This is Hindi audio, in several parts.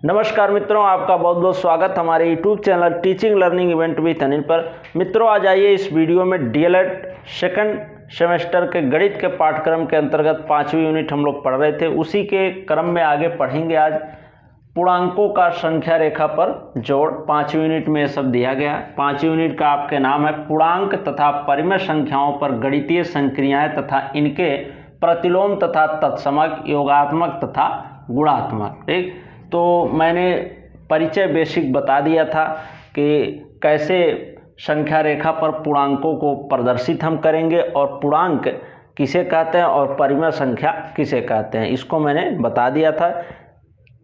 नमस्कार मित्रों, आपका बहुत बहुत स्वागत हमारे YouTube channel teaching learning event with Anil पर। मित्रों, आज आइए इस वीडियो में डीएलएड सेकंड सेमेस्टर के गणित के पाठ्यक्रम के अंतर्गत 5वीं यूनिट हम लोग पढ़ रहे थे, उसी के क्रम में आगे पढ़ेंगे। आज पूर्णांकों का संख्या रेखा पर जोड़ 5वीं यूनिट में ये सब दिया गया है। 5वीं यूनिट का आपके नाम है पूर्णांक तथा परिमेय संख्याओं पर गणितीय संक्रियाएं तथा इनके प्रतिलोम तथा तत्समक, योगात्मक तथा गुणात्मक। ठीक, तो मैंने परिचय बेसिक बता दिया था कि कैसे संख्या रेखा पर पूर्णांकों को प्रदर्शित हम करेंगे और पूर्णांक किसे कहते हैं और परिमेय संख्या किसे कहते हैं, इसको मैंने बता दिया था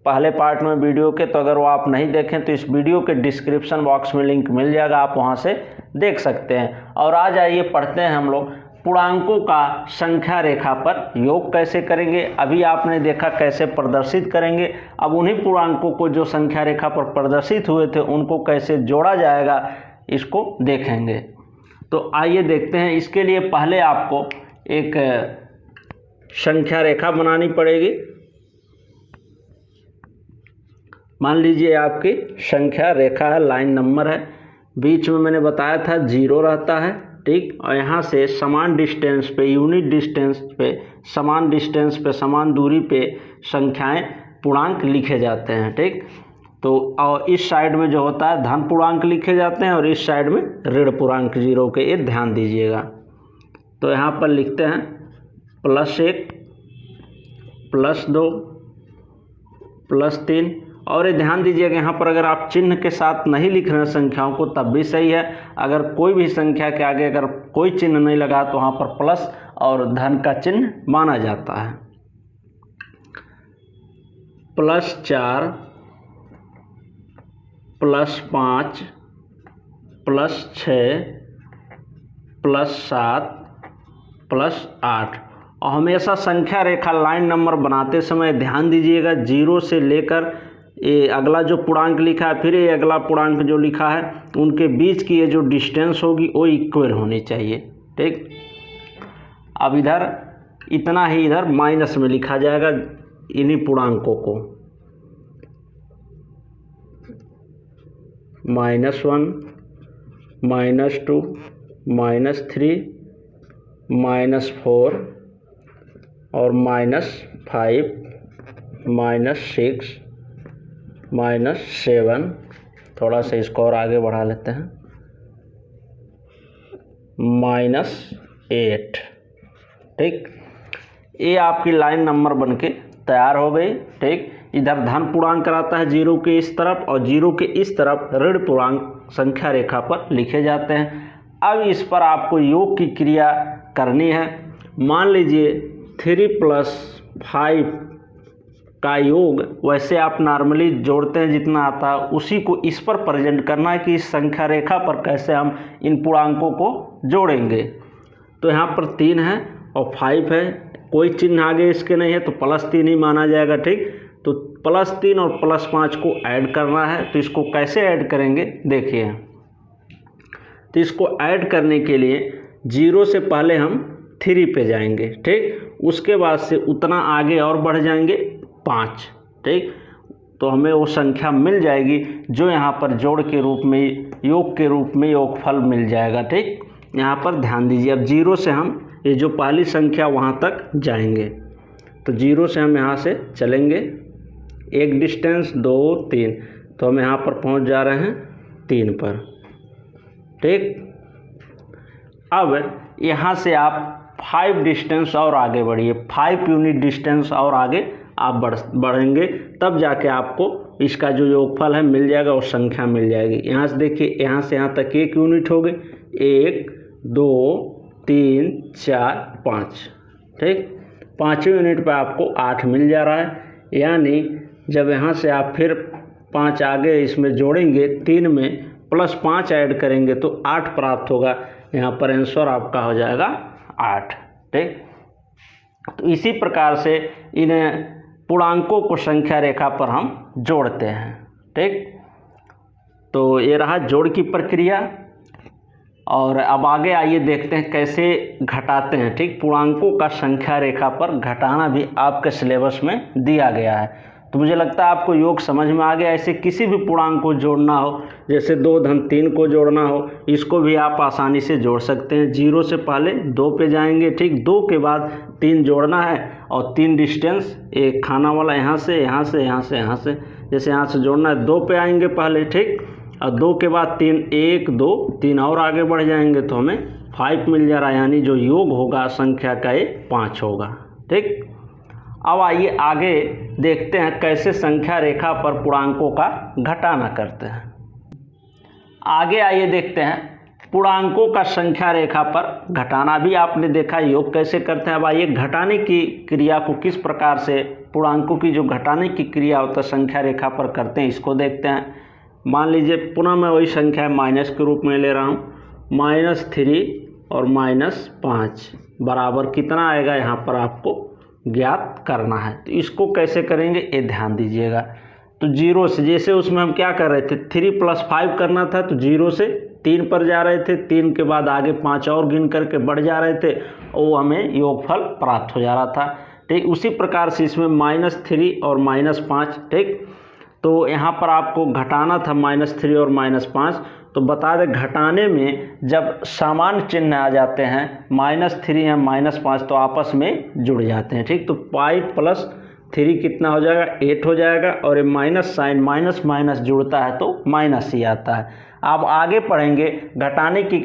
पहले पार्ट में वीडियो के। तो अगर वो आप नहीं देखें तो इस वीडियो के डिस्क्रिप्शन बॉक्स में लिंक मिल जाएगा, आप वहाँ से देख सकते हैं। और आज आइए पढ़ते हैं हम लोग पूर्णांकों का संख्या रेखा पर योग कैसे करेंगे। अभी आपने देखा कैसे प्रदर्शित करेंगे, अब उन्हीं पूर्णांकों को जो संख्या रेखा पर प्रदर्शित हुए थे उनको कैसे जोड़ा जाएगा इसको देखेंगे। तो आइए देखते हैं। इसके लिए पहले आपको एक संख्या रेखा बनानी पड़ेगी। मान लीजिए आपकी संख्या रेखा है, लाइन नंबर है, बीच में मैंने बताया था 0 रहता है। ठीक, और यहाँ से समान डिस्टेंस पे, यूनिट डिस्टेंस पे, समान डिस्टेंस पे, समान दूरी पे संख्याएं पूर्णांक लिखे जाते हैं। ठीक, तो और इस साइड में जो होता है धन पूर्णांक लिखे जाते हैं और इस साइड में ऋण पूर्णांक 0 के, ये ध्यान दीजिएगा। तो यहाँ पर लिखते हैं +1, +2, +3। और ये ध्यान दीजिएगा यहाँ पर अगर आप चिन्ह के साथ नहीं लिख रहे हैं संख्याओं को तब भी सही है। अगर कोई भी संख्या के आगे अगर कोई चिन्ह नहीं लगा तो वहाँ पर प्लस और धन का चिन्ह माना जाता है। +4, +5, +6, +7, +8। और हमेशा संख्या रेखा लाइन नंबर बनाते समय ध्यान दीजिएगा 0 से लेकर ये अगला जो पूर्णांक लिखा है, फिर ये अगला पूर्णांक जो लिखा है, उनके बीच की ये जो डिस्टेंस होगी वो इक्वल होनी चाहिए। ठीक, अब इधर इतना ही इधर माइनस में लिखा जाएगा इन्हीं पूर्णांकों को, -1, -2, -3, -4 और -5, -6, -7। थोड़ा सा इसको और आगे बढ़ा लेते हैं, -8। ठीक, ये आपकी लाइन नंबर बनके तैयार हो गई। ठीक, इधर धन पूर्णांक रहता है 0 के इस तरफ और 0 के इस तरफ ऋण पूर्णांक संख्या रेखा पर लिखे जाते हैं। अब इस पर आपको योग की क्रिया करनी है। मान लीजिए 3 + 5 का योग वैसे आप नॉर्मली जोड़ते हैं जितना आता है उसी को इस पर प्रेजेंट करना है कि इस संख्या रेखा पर कैसे हम इन पूर्णांकों को जोड़ेंगे। तो यहाँ पर 3 है और 5 है, कोई चिन्ह आगे इसके नहीं है तो +3 ही माना जाएगा। ठीक, तो +3 और +5 को ऐड करना है। तो इसको कैसे ऐड करेंगे देखिए। तो इसको ऐड करने के लिए 0 से पहले हम 3 पे जाएंगे। ठीक, उसके बाद से उतना आगे और बढ़ जाएंगे 5। ठीक, तो हमें वो संख्या मिल जाएगी जो यहाँ पर जोड़ के रूप में, योग के रूप में योगफल मिल जाएगा। ठीक, यहाँ पर ध्यान दीजिए। अब 0 से हम ये जो पहली संख्या वहाँ तक जाएंगे, तो 0 से हम यहाँ से चलेंगे एक डिस्टेंस 2 3, तो हम यहाँ पर पहुँच जा रहे हैं 3 पर। ठीक, अब यहाँ से आप 5 डिस्टेंस और आगे बढ़िए, 5 यूनिट डिस्टेंस और आगे आप बढ़ेंगे, तब जाके आपको इसका जो योगफल है मिल जाएगा और संख्या मिल जाएगी। यहाँ से देखिए, यहाँ से यहाँ तक 1 यूनिट हो गई, 1 2 3 4 5। ठीक, 5वें यूनिट पे आपको 8 मिल जा रहा है। यानी जब यहाँ से आप फिर 5 आगे इसमें जोड़ेंगे, 3 में +5 ऐड करेंगे तो 8 प्राप्त होगा। यहाँ पर आंसर आपका हो जाएगा 8। ठीक, तो इसी प्रकार से इन पूर्णांकों को संख्या रेखा पर हम जोड़ते हैं। ठीक, तो ये रहा जोड़ की प्रक्रिया। और अब आगे आइए देखते हैं कैसे घटाते हैं। ठीक, पूर्णांकों का संख्या रेखा पर घटाना भी आपके सिलेबस में दिया गया है। तो मुझे लगता है आपको योग समझ में आ गया। ऐसे किसी भी पूर्णांक को जोड़ना हो, जैसे 2 धन 3 को जोड़ना हो, इसको भी आप आसानी से जोड़ सकते हैं। 0 से पहले 2 पे जाएंगे, ठीक, 2 के बाद 3 जोड़ना है और 3 डिस्टेंस, एक खाना वाला यहाँ से यहाँ से यहाँ से यहाँ से, जैसे यहाँ से जोड़ना है 2 पे आएंगे पहले, ठीक, और 2 के बाद 3, 1 2 3 और आगे बढ़ जाएंगे तो हमें 5 मिल जा रहा है, यानी जो योग होगा संख्या का ये 5 होगा, ठीक। अब आइए आगे देखते हैं कैसे संख्या रेखा पर पूर्णांकों का घटाना करते हैं। आगे आइए देखते हैं पूर्णांकों का संख्या रेखा पर घटाना। भी आपने देखा योग कैसे करते हैं। अब आइए घटाने की क्रिया को किस प्रकार से, पूर्णांकों की जो घटाने की क्रिया होता है संख्या रेखा पर करते हैं, इसको देखते हैं। मान लीजिए पुनः मैं वही संख्या माइनस के रूप में ले रहा हूँ, -3 और -5 बराबर कितना आएगा यहाँ पर आपको ज्ञात करना है। तो इसको कैसे करेंगे ये ध्यान दीजिएगा। तो 0 से, जैसे उसमें हम क्या कर रहे थे 3 + 5 करना था, तो 0 से 3 पर जा रहे थे, 3 के बाद आगे 5 और गिन करके बढ़ जा रहे थे, वो हमें योगफल प्राप्त हो जा रहा था, ठीक। उसी प्रकार से इसमें -3 और -5, ठीक। तो यहाँ पर आपको घटाना था -3 और -5। तो बता दें घटाने में जब समान चिन्ह आ जाते हैं, -3 या -5, तो आपस में जुड़ जाते हैं, ठीक। तो 5 + 3 कितना हो जाएगा 8 हो जाएगा, और ये माइनस साइन माइनस माइनस जुड़ता है तो माइनस ही आता है। आप आगे पढ़ेंगे घटाने की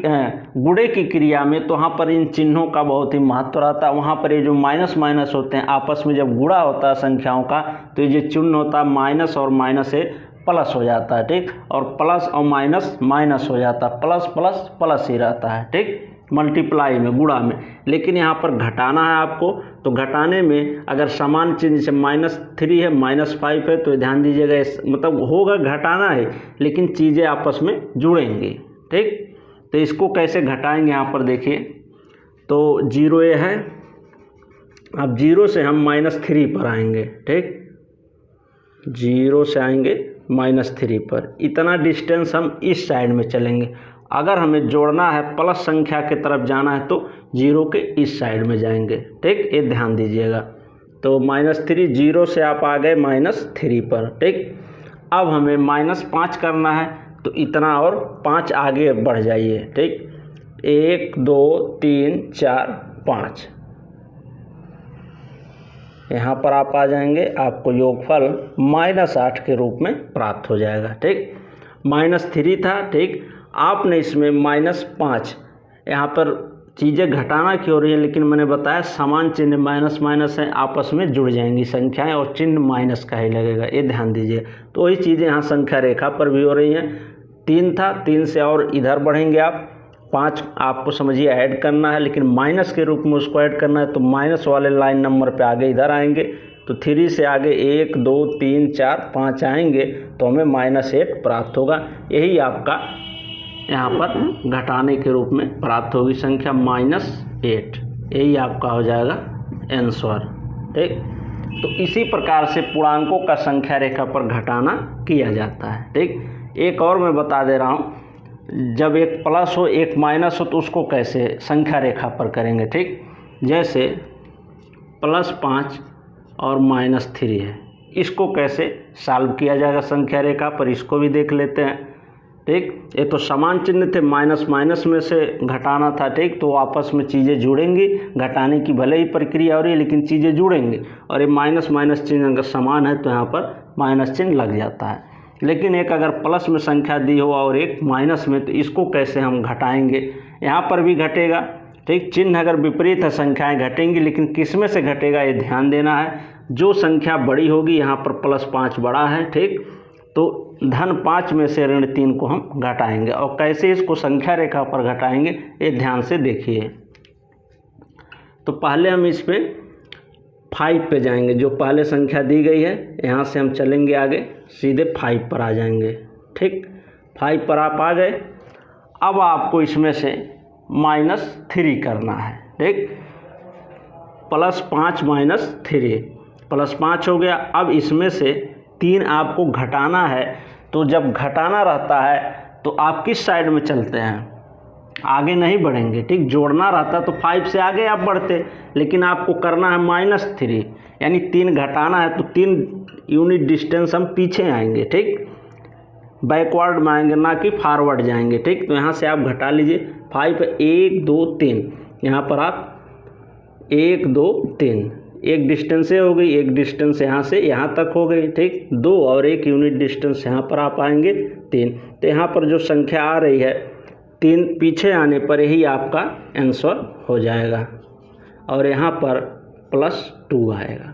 गुणे की क्रिया में, तो वहाँ पर इन चिन्हों का बहुत ही महत्व रहता है। वहाँ पर ये जो माइनस माइनस होते हैं आपस में जब गुणा होता है संख्याओं का, तो ये जो चिन्ह होता है माइनस और माइनस से प्लस हो जाता है, ठीक। और प्लस और माइनस माइनस हो जाता है, प्लस प्लस प्लस ही रहता है, ठीक, मल्टीप्लाई में, गुणा में। लेकिन यहाँ पर घटाना है आपको, तो घटाने में अगर समान चिन्ह, जैसे -3 है -5 है, तो ध्यान दीजिएगा मतलब होगा घटाना है लेकिन चीज़ें आपस में जुड़ेंगी, ठीक। तो इसको कैसे घटाएंगे यहाँ पर देखिए। तो 0 ये है, अब 0 से हम -3 पर आएंगे, ठीक, 0 से आएंगे -3 पर, इतना डिस्टेंस हम इस साइड में चलेंगे। अगर हमें जोड़ना है प्लस संख्या की तरफ जाना है तो 0 के इस साइड में जाएंगे, ठीक, ये ध्यान दीजिएगा। तो -3, 0 से आप आ गए -3 पर, ठीक। अब हमें -5 करना है, तो इतना और 5 आगे बढ़ जाइए, ठीक, 1 2 3 4 5, यहाँ पर आप आ जाएंगे, आपको योगफल -8 के रूप में प्राप्त हो जाएगा, ठीक। -3 था, ठीक, आपने इसमें -5, यहाँ पर चीज़ें घटाना की हो रही है, लेकिन मैंने बताया समान चिन्ह माइनस माइनस है, आपस में जुड़ जाएंगी संख्याएं और चिन्ह माइनस का ही लगेगा, ये ध्यान दीजिए। तो वही चीज़ें यहाँ संख्या रेखा पर भी हो रही हैं। 3 था, 3 से और इधर बढ़ेंगे आप, 5 आपको समझिए ऐड करना है, लेकिन माइनस के रूप में उसको ऐड करना है, तो माइनस वाले लाइन नंबर पे आगे इधर आएंगे, तो 3 से आगे 1 2 3 4 5 आएंगे, तो हमें -8 प्राप्त होगा। यही आपका यहाँ पर घटाने के रूप में प्राप्त होगी संख्या -8, यही आपका हो जाएगा आंसर, ठीक। तो इसी प्रकार से पूर्णांकों का संख्या रेखा पर घटाना किया जाता है, ठीक। एक और मैं बता दे रहा हूँ, जब एक प्लस हो एक माइनस हो तो उसको कैसे संख्या रेखा पर करेंगे, ठीक। जैसे +5 और -3 है, इसको कैसे सॉल्व किया जाएगा संख्या रेखा पर, इसको भी देख लेते हैं, ठीक। ये तो समान चिन्ह थे, माइनस माइनस में से घटाना था, ठीक। तो आपस में चीज़ें जुड़ेंगी, घटाने की भले ही प्रक्रिया हो रही है लेकिन चीज़ें जुड़ेंगी, और ये माइनस माइनस चिन्ह अगर समान है तो यहाँ पर माइनस चिन्ह लग जाता है। लेकिन एक अगर प्लस में संख्या दी हो और एक माइनस में, तो इसको कैसे हम घटाएंगे, यहाँ पर भी घटेगा, ठीक। चिन्ह अगर विपरीत है संख्याएँ घटेंगी, लेकिन किस में से घटेगा ये ध्यान देना है। जो संख्या बड़ी होगी, यहाँ पर +5 बड़ा है, ठीक, तो -5 में से -3 को हम घटाएंगे। और कैसे इसको संख्या रेखा पर घटाएंगे ये ध्यान से देखिए। तो पहले हम इस पे 5 पे जाएंगे, जो पहले संख्या दी गई है, यहाँ से हम चलेंगे आगे, सीधे 5 पर आ जाएंगे, ठीक। 5 पर आप आ गए। अब आपको इसमें से -3 करना है, ठीक, +5 - 3, +5 हो गया। अब इसमें से 3 आपको घटाना है, तो जब घटाना रहता है तो आप किस साइड में चलते हैं, आगे नहीं बढ़ेंगे, ठीक। जोड़ना रहता तो 5 से आगे आप बढ़ते, लेकिन आपको करना है -3, यानी 3 घटाना है, तो 3 यूनिट डिस्टेंस हम पीछे आएंगे, ठीक, बैकवर्ड में आएंगे, ना कि फॉरवर्ड जाएंगे, ठीक। तो यहाँ से आप घटा लीजिए 5 1 2 3, यहाँ पर आप 1 2 3, एक डिस्टेंस से हो गई, एक डिस्टेंस यहाँ से यहाँ तक हो गई, ठीक, 2 और 1 यूनिट डिस्टेंस यहाँ पर आप आएंगे 3। तो यहाँ पर जो संख्या आ रही है 3 पीछे आने पर ही आपका आंसर हो जाएगा और यहाँ पर +2 आएगा,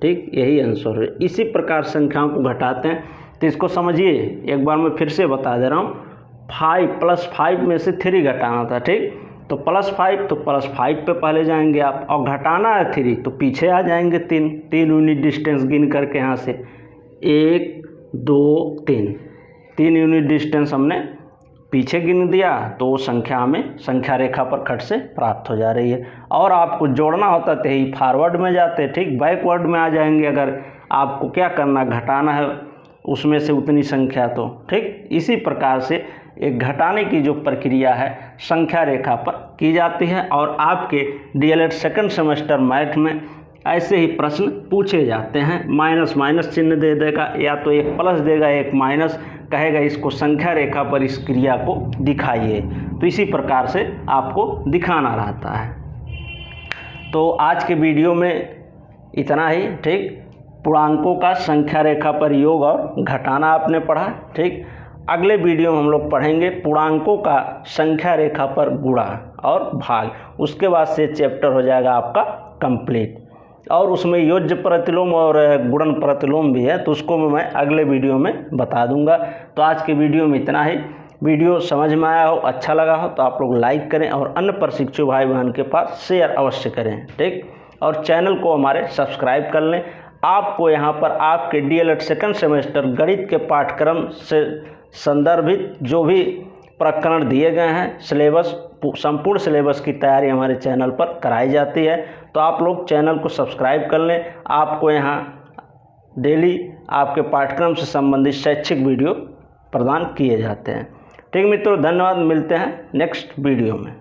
ठीक, यही आंसर है। इसी प्रकार संख्याओं को घटाते हैं। तो इसको समझिए, एक बार मैं फिर से बता दे रहा हूँ। 5 +5 में से 3 घटाना था, ठीक, तो +5 तो +5 पे पहले जाएंगे आप, और घटाना है 3 तो पीछे आ जाएंगे 3 यूनिट डिस्टेंस गिन करके यहाँ से 1 2 3 यूनिट डिस्टेंस हमने पीछे गिन दिया, तो वो संख्या हमें संख्या रेखा पर खट से प्राप्त हो जा रही है। और आपको जोड़ना होता तो ही फॉरवर्ड में जाते, ठीक, बैकवर्ड में आ जाएंगे अगर आपको क्या करना, घटाना है उसमें से उतनी संख्या, तो ठीक। इसी प्रकार से एक घटाने की जो प्रक्रिया है संख्या रेखा पर की जाती है। और आपके डीएलएड सेकंड सेमेस्टर मैथ में ऐसे ही प्रश्न पूछे जाते हैं। माइनस माइनस चिन्ह दे देगा, या तो एक प्लस देगा एक माइनस, कहेगा इसको संख्या रेखा पर इस क्रिया को दिखाइए। तो इसी प्रकार से आपको दिखाना रहता है। तो आज के वीडियो में इतना ही, ठीक। पूर्णांकों का संख्या रेखा पर योग और घटाना आपने पढ़ा, ठीक। अगले वीडियो में हम लोग पढ़ेंगे पूर्णांकों का संख्या रेखा पर गुणा और भाग। उसके बाद से चैप्टर हो जाएगा आपका कंप्लीट, और उसमें योज्य प्रतिलोम और गुणन प्रतिलोम भी है, तो उसको मैं अगले वीडियो में बता दूंगा। तो आज के वीडियो में इतना ही। वीडियो समझ में आया हो, अच्छा लगा हो तो आप लोग लाइक करें और अन्य प्रशिक्षु भाई बहन के पास शेयर अवश्य करें, ठीक। और चैनल को हमारे सब्सक्राइब कर लें। आपको यहाँ पर आपके डीएलएड सेकंड सेमेस्टर गणित के पाठ्यक्रम से संदर्भित जो भी प्रकरण दिए गए हैं, सिलेबस, संपूर्ण सिलेबस की तैयारी हमारे चैनल पर कराई जाती है। तो आप लोग चैनल को सब्सक्राइब कर लें। आपको यहाँ डेली आपके पाठ्यक्रम से संबंधित शैक्षिक वीडियो प्रदान किए जाते हैं, ठीक मित्रों। धन्यवाद, मिलते हैं नेक्स्ट वीडियो में।